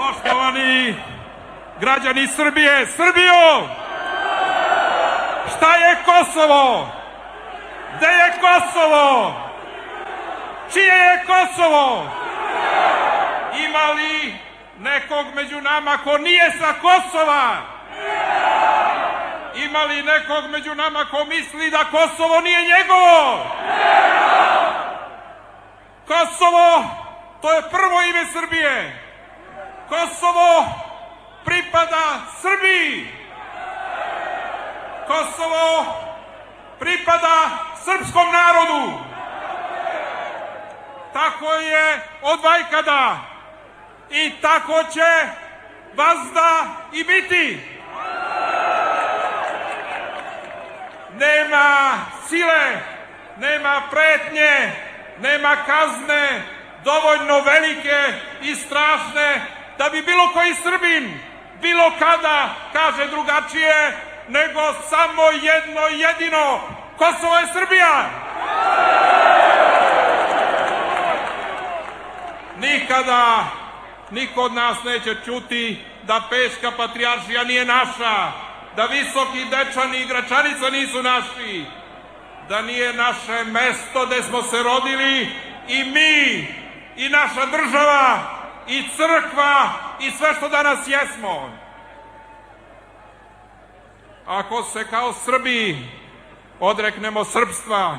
Poštovani građani Srbije, Srbijo! Šta je Kosovo? Gde je Kosovo? Čije je Kosovo? Ima li nekog među nama ko nije sa Kosova? Ima li nekog među nama ko misli da Kosovo nije njegovo? Kosovo, to je prvo ime Srbije. Kosovo pripada Srbiji. Kosovo pripada srpskom narodu. Tako je od vajkada i tako će vazda i biti. Nema sile, nema pretnje, nema kazne dovoljno velike i strašne da bi bilo koji Srbin bilo kada kaže drugačije, nego samo jedno jedino: Kosovo je Srbija. Nikada niko od nas neće čuti da Peška patrijaršija nije naša, da Visoki Dečani i Gračanica nisu naši, da nije naše mesto gde smo se rodili i mi, i naša država, i crkva, i sve što danas jesmo. Ako se kao Srbi odreknemo srpstva,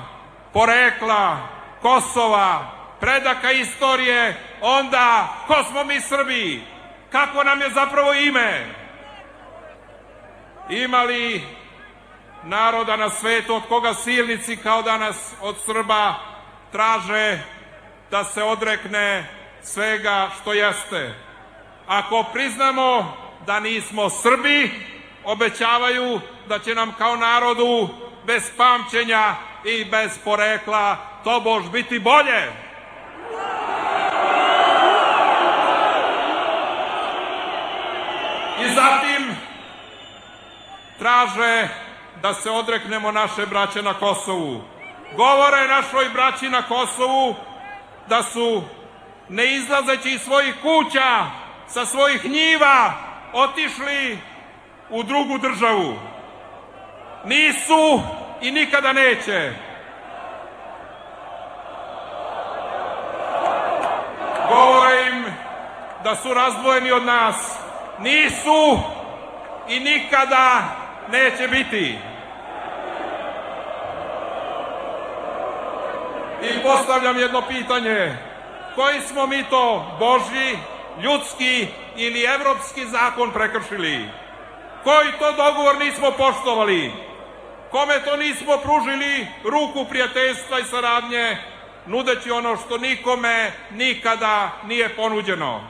porekla, Kosova, predaka istorije, onda ko smo mi Srbi? Kako nam je zapravo ime? Ima li naroda na svetu od koga silnici kao danas od Srba traže da se odrekne svega što jeste? Ako priznamo da nismo Srbi, obećavaju da će nam kao narodu bez pamćenja i bez porekla tobož biti bolje. I zatim traže da se odreknemo naše braće na Kosovu. Govore našoj braći na Kosovu da su, ne izlazeći iz svojih kuća, sa svojih njiva, otišli u drugu državu. Nisu i nikada neće. Govore im da su razdvojeni od nas. Nisu i nikada neće biti. I postavljam jedno pitanje: koji smo mi to Božji, ljudski ili evropski zakon prekršili? Koji to dogovor nismo poštovali? Kome to nismo pružili ruku prijateljstva i saradnje, nudeći ono što nikome nikada nije ponuđeno?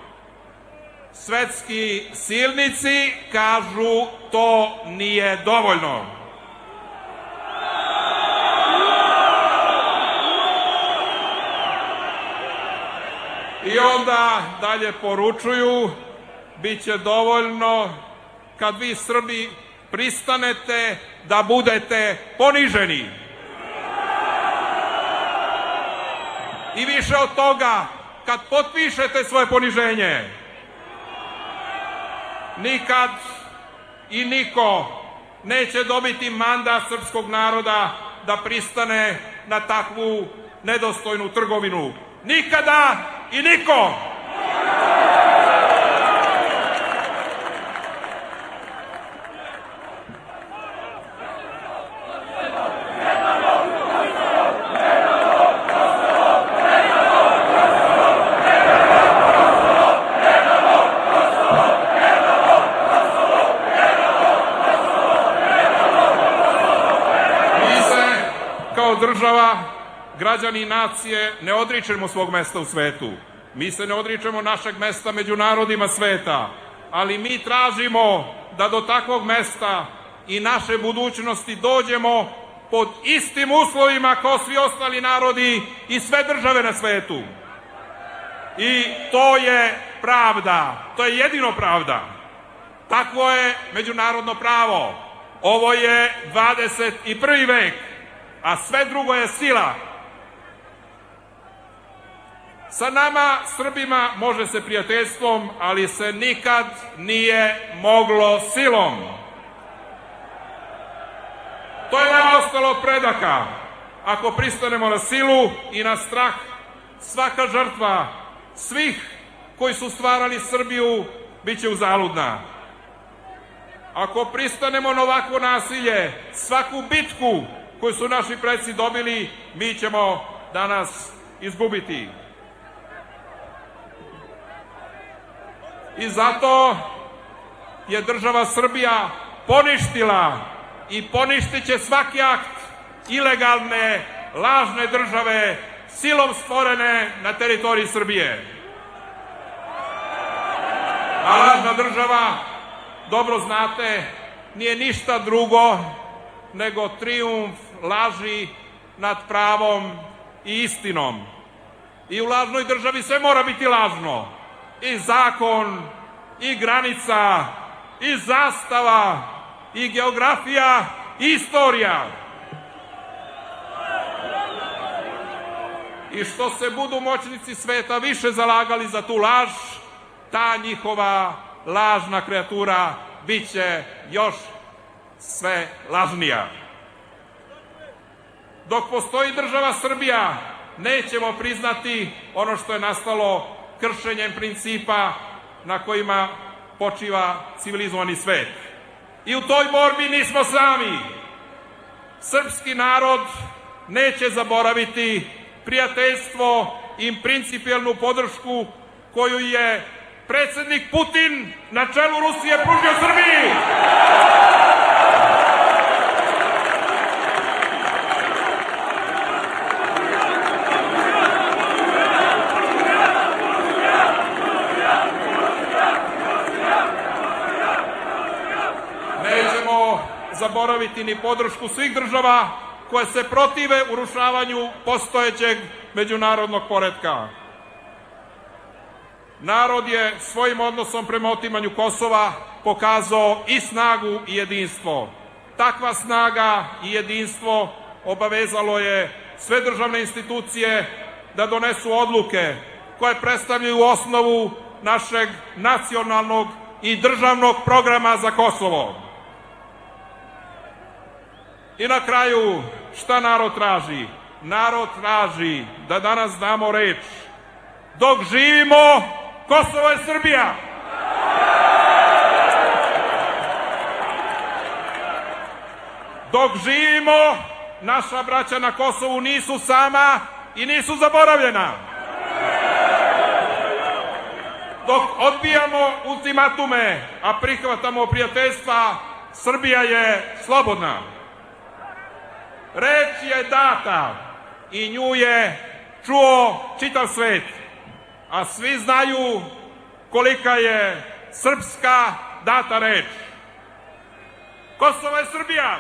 Svetski silnici kažu to nije dovoljno. I onda dalje poručuju: bit će dovoljno kad vi Srbi pristanete da budete poniženi. I više od toga, kad potpišete svoje poniženje. Nikad i niko neće dobiti mandat srpskog naroda da pristane na takvu nedostojnu trgovinu. Nikada i niko! Kao država, građani nacije, ne odričemo svog mesta u svetu. Mi se ne odričemo našeg mesta među narodima sveta, ali mi tražimo da do takvog mesta i naše budućnosti dođemo pod istim uslovima kao svi ostali narodi i sve države na svetu. I to je pravda, to je jedino pravda. Takvo je međunarodno pravo. Ovo je 21. vek, a sve drugo je sila. Sa nama, Srbima, može se prijateljstvom, ali se nikad nije moglo silom. To je nam ostalo od predaka. Ako pristanemo na silu i na strah, svaka žrtva svih koji su stvarali Srbiju biće uzaludna. Ako pristanemo na ovakvo nasilje, svaku bitku koju su naši preci dobili, mi ćemo danas izgubiti. I zato je država Srbija poništila i poništit će svaki akt ilegalne, lažne države, silom stvorene na teritoriji Srbije. A lažna država, dobro znate, nije ništa drugo nego trijumf laži nad pravom i istinom. I u lažnoj državi sve mora biti lažno. I zakon, i granica, i zastava, i geografija, i istorija. I što se budu moćnici sveta više zalagali za tu laž, ta njihova lažna kreatura bit će još sve lažnija. Dok postoji država Srbija, nećemo priznati ono što je nastalo kršenjem principa na kojima počiva civilizovani svet. I u toj borbi nismo sami. Srpski narod neće zaboraviti prijateljstvo i principijelnu podršku koju je predsednik Putin na čelu Rusije pružio Srbiji. Nećemo zaboraviti ni podršku svih država koje se protive urušavanju postojećeg međunarodnog poretka. Narod je svojim odnosom prema otimanju Kosova pokazao i snagu i jedinstvo. Takva snaga i jedinstvo obavezalo je sve državne institucije da donesu odluke koje predstavljaju osnovu našeg nacionalnog i državnog programa za Kosovo. I na kraju, šta narod traži? Narod traži da danas damo reč. Dok živimo, Kosovo je Srbija. Dok živimo, naša braća na Kosovu nisu sama i nisu zaboravljena. Dok odbijamo ultimatume, a prihvatamo prijateljstva, Srbija je slobodna. Reč je data i nju je čuo čitav svet, a svi znaju kolika je srpska data reč. Kosovo je Srbija!